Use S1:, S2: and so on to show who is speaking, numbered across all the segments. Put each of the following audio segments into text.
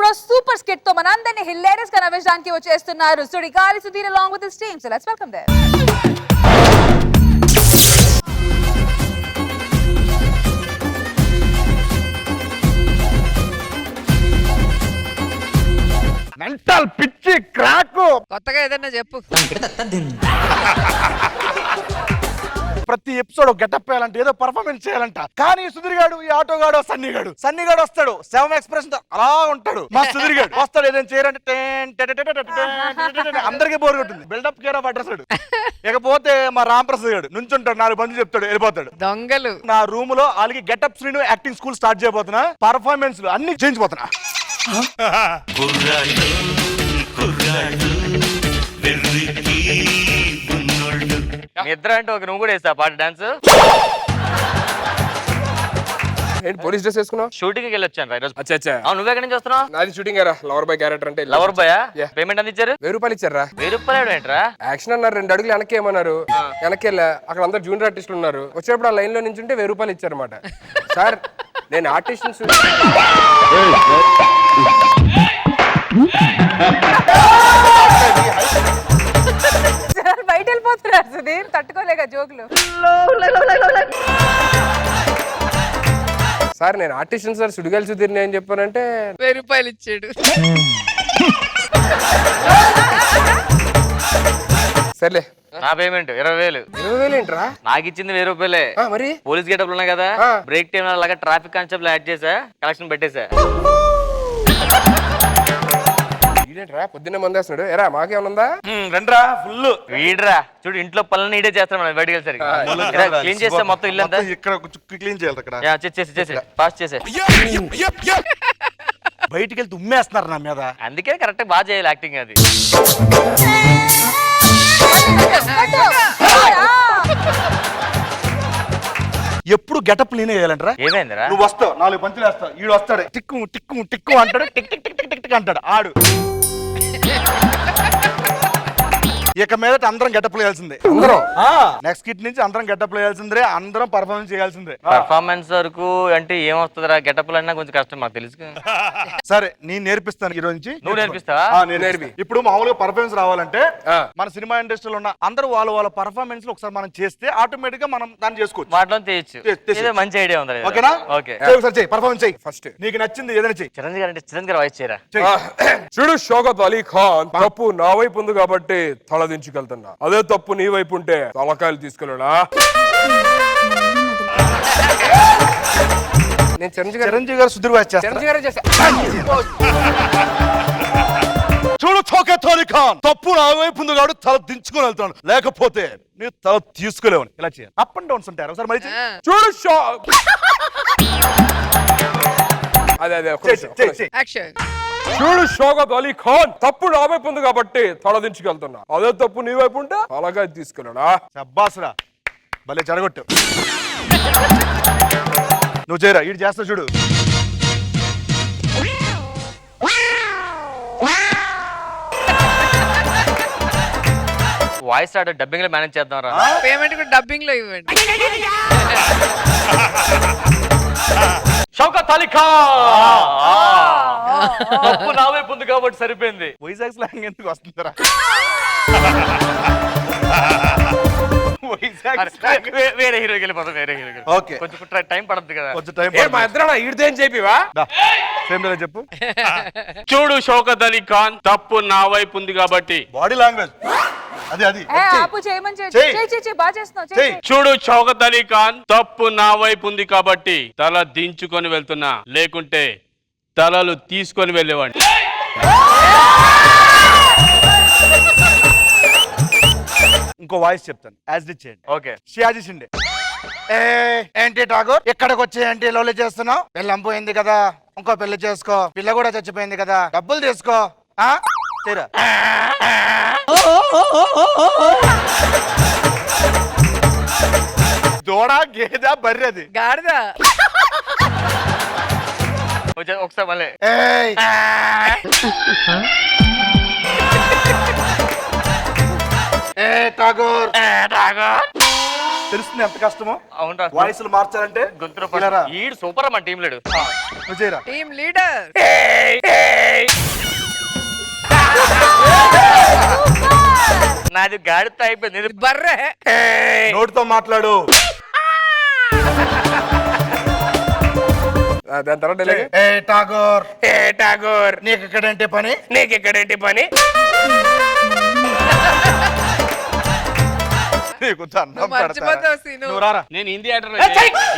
S1: ఇప్పుడు super skit తో మనందరినీ హిలేరియస్ గా నవ్వించడానికి వచ్చేస్తున్నారు Sudigali Sudheer along with his team. So let's welcome them.
S2: Mental పిచ్చి క్రాక్.
S3: కొత్తగా ఏదన్నా చెప్పు.
S2: ప్రతి ఎపిసోడ్ గెటప్ వేయాలంటే ఏదో పర్ఫార్మెన్స్ చేయాలంట. కానీ సుధీర్ గాడు ఈ ఆటోగాడు సన్నీ గాడు వస్తాడు 7 ఎక్స్ప్రెషన్ అలా ఉంటాడు. మా సుధీర్ గాడు వస్తాడు ఏదైనా చేయాలంటే అందరికీ బోర్ కొట్టింది. Buildup care of address. ఇకపోతే మా రాంప్రసాద్ గాడు నుంచుంటాడు, 4 బంధువులు చెప్తాడు, వెళ్ళిపోతాడు.
S3: దొంగలు
S2: నా రూమ్ లో వాళ్ళకి getup Srinu acting school start చేయబోతున్నా. పర్ఫార్మెన్స్ అన్ని చేయించిపోతున్నా.
S4: నిద్ర అంటే ఒక నువ్వు కూడా వేస్తా పాట డాన్స్.
S5: ఏంటి పోలీస్ డ్రెస్ వేసుకున్నావు?
S4: షూటింగ్ కి వెళ్ళొచ్చాను ఈరోజు.
S5: అచ్చా
S4: నువ్వు ఎక్కడి నుంచి వస్తున్నావు?
S5: నాది షూటింగ్ రా, లవర్ బాయ్ క్యారెక్టర్ అంటే.
S4: Lover boy
S5: Yeah.
S4: పేమెంట్ ఎంత ఇచ్చారు?
S5: 1000 రూపాయలు ఇచ్చారా?
S4: 1000 రూపాయలు ఏంట్రా?
S5: యాక్షన్ అన్నారు, 2 అడుగులు వెనక్కి ఏమన్నారు, వెనక్కి వెళ్ళా. అక్కడ అందరు జూనియర్ ఆర్టిస్టులు ఉన్నారు. వచ్చేటప్పుడు ఆ లైన్ లో నుంచి ఉంటే 1000 రూపాయలు ఇచ్చారన్నమాట. సార్ నేను ఆర్టిస్ట్
S1: బయట వెళ్ళిపోతున్నారు సుధీర్, తట్టుకోలేక జోకులు.
S5: సార్ నేను ఆర్టిస్ట్ సార్, సుడిగాలి సుధీర్ నేను చెప్పానంటే
S3: 1000 రూపాయలు ఇచ్చాడు.
S5: సర్లే.
S4: నా పేమెంట్ 20,000.
S5: 20,000 ఏంట్రా?
S4: నాకు ఇచ్చింది 1000 రూపాయలే.
S5: మరి
S4: పోలీస్ గెటప్లు ఉన్నాయి కదా, బ్రేక్ టైం అలాగా ట్రాఫిక్ కానిస్టేబుల్ యాడ్ చేసా, కలెక్షన్ పెట్టేసా.
S5: ఇదేంట్రా పొద్దున్నే మందేస్తున్నాడు? ఎరా మాకేమన్నా
S2: రండ్రా ఫుల్
S4: వీడ్రా చూడు, ఇంట్లో పనులు ఇడే చేస్తాం మనం బయటకు వెళ్ళేసరికి. క్లీన్ చేస్తే మొత్తం ఇల్లు అంతా
S2: ఇక్కడ క్లీన్ చేయాలి. అక్కడ
S4: చేసి ఫాస్ట్ చేసే.
S2: బయటికి వెళ్తే ఉమ్మేస్తున్నారు నా మీద.
S4: అందుకే కరెక్ట్ బాగా చేయాలి యాక్టింగ్. అది
S2: ఎప్పుడు గెటప్ నేనే వేయాలంటరా?
S4: ఏమైందిరా?
S2: నువ్వు వస్తావు, 4 పంచులు వేస్తావు, ఈడు వస్తాడు టిక్కు టిక్కు టిక్కు అంటాడు, tick tick tick tick tick అంటాడు ఆడు. ఇక మీదట అందరం గెటప్ వేయాల్సిందే. నెక్స్ట్ కిట్ నుంచి అందరం గెటప్ వేయాల్సిందే, అందరం పర్ఫార్మెన్స్ చేయాల్సిందే.
S4: పర్ఫార్మెన్స్ వరకు అంటే ఏమొస్తుందిరా, గెటప్లు అన్నా కొంచెం కష్టం మాకు తెలుసు.
S2: సరే నేను నేర్పిస్తాను ఈ రోజు నుంచి.
S4: నువ్వు నేర్పిస్తావా?
S2: నేర్పి. ఇప్పుడు మామూలుగా పర్ఫార్మెన్స్ రావాలంటే మన సినిమా ఇండస్ట్రీలో ఉన్న అందరూ వాళ్ళ పర్ఫార్మెన్స్ ఒకసారి మనం చేస్తే ఆటోమేటిక్ గా మనం దాన్ని చేసుకోవచ్చు.
S4: వాటిలో చేయొచ్చు. మంచి ఐడియా ఉంది.
S2: ఓకేనా?
S4: ఓకే
S2: ఒకసారి చెయ్యి, పర్ఫార్మెన్స్ చెయ్యి. ఫస్ట్ నీకు నచ్చింది ఏదైనా చెయ్యి.
S4: చిరంజీవి గారు అంటే చిరంజీవి గారు వాయిస్ చేయరా?
S5: చూడు, షౌకత్ అలీ ఖాన్ తప్పు నా వైపు ఉంది కాబట్టి తలదించుకెళ్తున్నా. అదే తప్పు నీ వైపు ఉంటే తలకాయలు తీసుకెళ్ళడా? నేను
S2: చిరంజీవి గారు సుధీర్ వాయిస్ చేస్తా. చూడు షౌకత్ అలీ ఖాన్ తప్పు నా వైపు ఉంది కాబట్టి తల దించుకొని వెళ్తాను, లేకపోతే నీ తల తీసుకోలేవు. ఇలా చేయాలి. అప్ అండ్ డౌన్స్ ఉంటారు. ఒకసారి మరి
S5: చూడు అదే
S3: యాక్షన్.
S5: చూడు షౌకత్ అలీ ఖాన్ తప్పు నా వైపు ఉంది కాబట్టి తలదించుకెళ్తున్నా. అదే తప్పు నీ వైపు ఉంటే తలకాయ తీసుకెళ్ళడా?
S2: అబ్బాసురా భలే జరగొట్టు. నువ్వు చేయరా, ఇటు చేస్తా చూడు.
S4: వాయిస్ ఆడ డబ్బింగ్ లో మేనేజ్ చేద్దాం రా.
S3: పేమెంట్ కూడా డబ్బింగ్ లో ఇవ్వండి.
S4: షౌకత్ అలీ ఖాన్ తప్పు నా వైపు ఉంది కాబట్టి సరిపోయింది.
S2: వైజాగ్ స్లాంగ్ ఎందుకు వస్తుందిరా?
S4: వేరే హీరోకి వెళ్ళిపోతాం. వేరే హీరోకి
S2: ఓకే,
S4: కొంచెం టైం పడుతుంది కదా.
S2: కొంచెం టైం
S5: మా ఇద్దరు ఈడిదేం చెప్పివా?
S2: సేమ్ చెప్పు.
S6: చూడు షౌకత్ అలీ ఖాన్ తప్పు నా వైపు ఉంది కాబట్టి.
S2: బాడీ లాంగ్వేజ్ అది
S1: ఆపు, చేయమని చెయ్యి. బాగా చేస్తున్నావు.
S6: చూడు షౌకత్ అలీ ఖాన్ తప్పు నా వైపు ఉంది కాబట్టి తల దించుకొని వెళ్తున్నా, లేకుంటే తలలు తీసుకొని వెళ్ళేవాడిని.
S2: ఇంకో వాయిస్ చెప్తాను, యాజ్ ఇట్ చేయండి.
S4: ఓకే.
S2: షియాజీ షిండే. ఏంటి ఠాగూర్ ఇక్కడికి వచ్చి ఏంటి లోలి చేస్తున్నావు? పెళ్ళం పోయింది కదా, ఇంకో పెళ్లి చేసుకో. పిల్ల కూడా చచ్చిపోయింది కదా, డబ్బులు తీసుకో. తీరా దూడ గేదె బర్రెది
S3: గాడిద.
S4: ఒకసారి మళ్ళీ
S2: ఠాగూర్ తెలుస్తుంది ఎంత కష్టమో
S4: అవునరా
S2: వాయిస్లు మార్చాలంటే
S4: గొంతులో
S2: ఇలారా.
S4: ఈడు సూపర్ మన టీం లేడు
S2: నువ్వు చేయరా.
S3: టీమ్ లీడర్
S4: నాది గాడితో అయిపోయింది
S3: బర్రె
S2: నోటితో మాట్లాడు.
S5: దాని తర్వాత డైలాగ్
S2: ఏ ఠాగూర్
S5: ఏ ఠాగూర్
S2: నీకు ఇక్కడేంటి పని?
S5: నీకు ఇక్కడేంటి పని?
S2: నీకు దండం
S3: నువ్వు మర్చిపోతావు
S2: పెడతారా?
S3: సీను.
S2: నువ్వు రారా.
S6: నేను హిందీ ఆర్డర్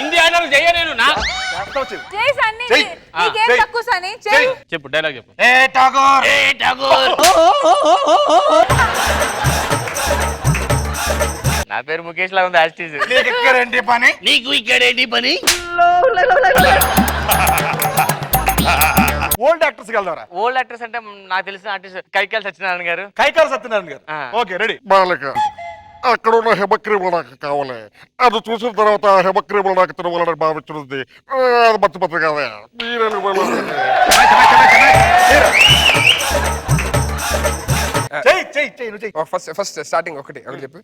S6: హిందీ ఆర్డర్ చెయ్య నేను నా
S2: చేస్తావు చెయ్యి.
S1: చేయి సన్నీ,
S2: చెయ్.
S1: నీకేం
S2: చెయ్.
S1: తక్కువ సన్నీ, చెయ్.
S6: చెప్పు డైలాగ్ చెప్పు
S2: ఏ ఠాగూర్
S4: నా పేరు ముఖేష్ లా ఉంది యాస్టీజ్
S2: నీకు ఇక్కడేంటి పని?
S6: నీకు ఇక్కడేంటి పని
S2: ఓల్డ్ యాక్టర్స్ వెళ్దారా.
S4: ఓల్డ్ యాక్టర్స్ అంటే నాకు తెలిసిన ఆర్టిస్ట్ కైకాల సత్యనారాయణ గారు
S2: కైకాల సత్యనారాయణ గారు.
S4: ఆ.
S2: Okay ready.
S7: బాలిక అక్కడ ఉన్న హెమక్రీములు నాకు కావాలి. అది చూసిన తర్వాత హెమక్రీములు నాకు తినవాలని భావించుంది. అది మర్చిపోతుంది కదా మీరెందుకు
S2: చెయ్యి చెయ్యి చెయ్యి నువ్వు చెయ్యి.
S5: ఫస్ట్ స్టార్టింగ్ ఒకటి చెప్పు.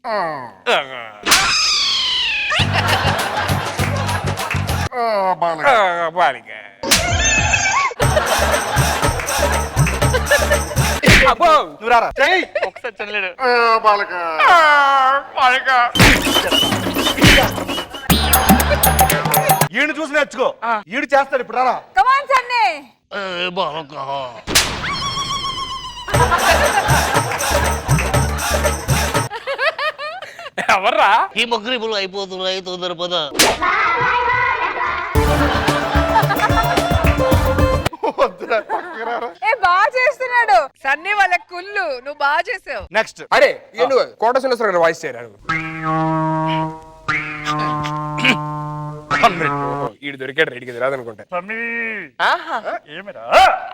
S7: బాలిక
S5: బాలిక
S2: నువ్వు రారా. చెయ్యి.
S4: ఒకసారి చదివాడు
S7: బాలిక
S2: ఈయన చూసి నేర్చుకో. ఈడు చేస్తాడు ఇప్పుడు రారా.
S1: Come on, Sunny.
S5: ఎవర్రా?
S6: ఈ మొగ్గులు అయిపోతున్నాయి తొందర పద
S2: వద్దురా, పక్కకి రారా.
S1: ఏ బాగా చేస్తున్నాడు.
S3: సన్నీ వాళ్ళ కుళ్ళు నువ్వు బాగా చేసావు.
S2: నెక్స్ట్.
S5: అరే నువ్వు కోట శ్రీనివాసరావు గారు వాయిస్ చేయరా నువ్వు? ఈడు దొరికాడు రెడీకి రాదనుకుంటా.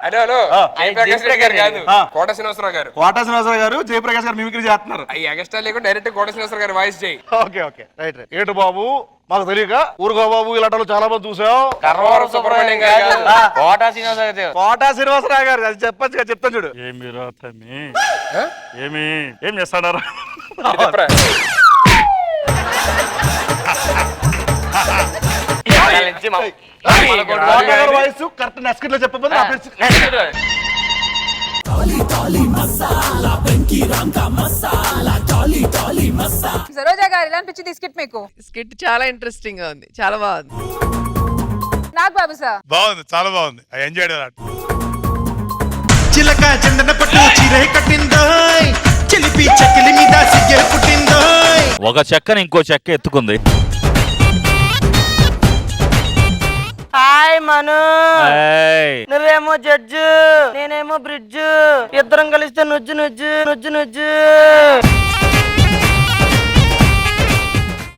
S5: అదే హలో జయప్రకాష్ రెడ్డి గారు కాదు, కోట శ్రీనివాసరావు గారు.
S2: కోటా శ్రీనివాసరావు గారు జయప్రకాష్ గారు మిమిక్రీ చేస్తున్నారు.
S5: అవి ఎగస్ట్రా లేకుండా డైరెక్ట్ కోట శ్రీనివాసరావు గారు వాయిస్ చేయి.
S2: Okay okay right right. ఏంటి బాబు మాకు తెలియక ఊరుగో బాబు ఇలాంటి చాలా మంది చూసావు.
S5: కర్రవరం సుబ్రహ్మణ్యం గారు కాదు.
S4: కోటా శ్రీనివాస గారు
S2: కోటా శ్రీనివాసరావు గారు అది చెప్పచ్చు కదా, చెప్తాను చూడు.
S6: ఏమి రాతమి
S5: ఆ?
S6: ఏం చేస్తాడారా
S5: ఇది చెప్పరా?
S2: కోటా గారు వాయిస్ కరెక్ట్ నెక్స్ట్ లో చెప్పబోదు. నా పేరు
S1: సరోజా గారు ఎలా అనిపించింది స్కిట్ మీకు?
S3: స్కిట్ చాలా ఇంట్రెస్టింగ్ గా ఉంది, చాలా బాగుంది.
S1: నాకు బాబు సార్
S8: బాగుంది, చాలా బాగుంది. I enjoyed that.
S9: చిలక చందన పట్టు చీరే కట్టిందోయ్, చిలిపి చెక్కిలి మీద సిగ్గే పుట్టిందోయ్.
S10: ఒక చెక్కని ఇంకో చెక్క ఎత్తుకుంది.
S11: హాయ్ మను,
S10: ఏయ్,
S11: నువ్వేమో జడ్జు నేనేమో బ్రిడ్జ్, ఇద్దరం కలిస్తే నుజ్జు నుజ్జు నుజ్జు నుజ్జు.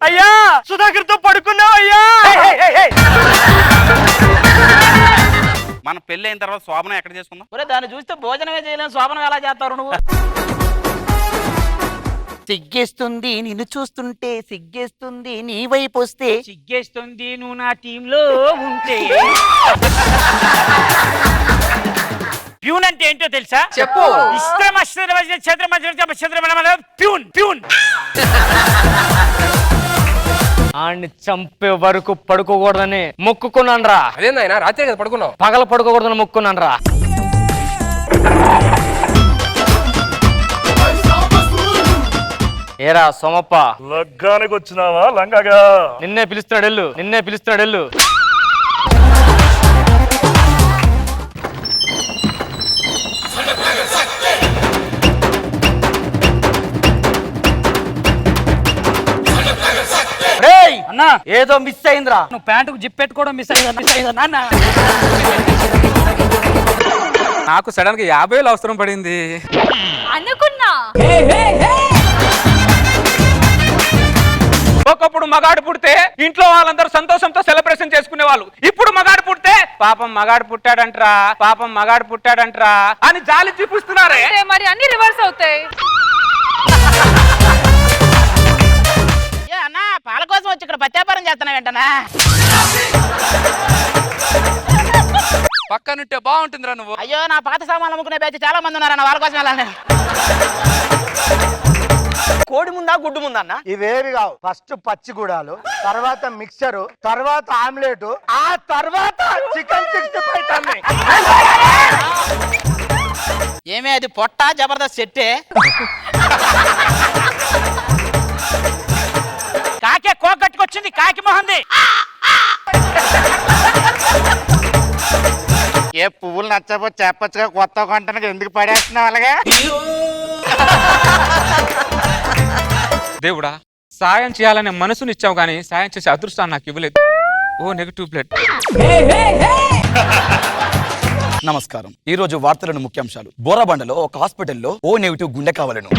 S11: అయ్యా సుధాకర్ తో పడుకున్నావు అయ్యా.
S6: మన పెళ్లి అయిన తర్వాత శోభనం ఎక్కడ చేసుకుందాం?
S11: ఒరే దాన్ని చూస్తే భోజనమే చేయలేం, శోభనం ఎలా చేస్తారు నువ్వు? సిగ్గేస్తుంది నిన్ను చూస్తుంటే, సిగ్గేస్తుంది నీ వైపు వస్తే, సిగ్గేస్తుంది నువ్వు నా టీంలో ఉంటే. ప్యూన్ అంటే ఏంటో తెలుసా?
S3: చెప్పు.
S11: Peon peon. ఆడిని చంపే వరకు పడుకోకూడదని మొక్కుకున్నాను రా.
S5: అదేంది ఆయన రాత్రి కదా పడుకున్నావు?
S11: పగల పడుకోకూడదని మొక్కున్నాను రా. ఏరా సోమప్ప,
S6: లగ్గానికి వచ్చినావా లంగగా?
S11: నిన్నే పిలుస్తున్నాడు ఎల్లు, నిన్నే పిలుస్తున్నాడు ఎల్లు. అన్నా ఏదో మిస్ అయిందిరా. నువ్వు ప్యాంటుకు జిప్ పెట్టుకోవడం మిస్ అయిందా నాన్న?
S5: నాకు సడన్ గా 50,000 అవసరం పడింది.
S1: అనుకున్నా.
S5: ఒకప్పుడు మగాడు పుడితే ఇంట్లో వాళ్ళందరూ సంతోషంతో సెలబ్రేషన్ చేసుకునే వాళ్ళు. ఇప్పుడు మగాడు పుడితే పాపం మగాడు పుట్టాడంట్రా, పాపం మగాడు పుట్టాడంట్రా అని జాలి చూపిస్తున్నారే.
S1: మరి అన్ని రివర్స్ అవుతాయి.
S11: అన్నా పాల కోసం వచ్చి ఇక్కడ పత్యాపారం చేస్తున్నావు ఏంటనా?
S5: పక్కనుంటే బాగుంటుందిరా నువ్వు.
S11: అయ్యో నా పాత సామాన్లు అమ్ముకునే బ్యాచ్ చాలా మంది ఉన్నారన్న, వాళ్ళ కోసం వెళ్ళాను. కోడి ముందా గుడ్డు ముందా అన్న?
S2: ఇవేవి కావు. ఫస్ట్ పచ్చిగూడాలు, తర్వాత మిక్చరు, తర్వాత ఆమ్లెట్, ఆ తర్వాత చికెన్ 65 తమ్మి.
S11: ఏమే అది పొట్ట జబర్దస్త్ సెట్టే? కాకే కోకట్టుకొచ్చింది, కాకి మొహంది. ఏ పువ్వులు నచ్చకపోతే చెప్పచ్చుగా, కొత్త కొంటానికి ఎందుకు పడేస్తున్నావు అలాగా?
S5: దేవుడా, సాయం చేయాలనే మనసునిచ్చావు కానీ సాయం చేసే అదృష్టాన్ని నాకు ఇవ్వలేదు. O negative plate.
S2: నమస్కారం. ఈ రోజు వార్తలను ముఖ్యాంశాలు. బోరబండలో ఒక హాస్పిటల్లో ఓ నెగిటివ్ గుండె కావాలను.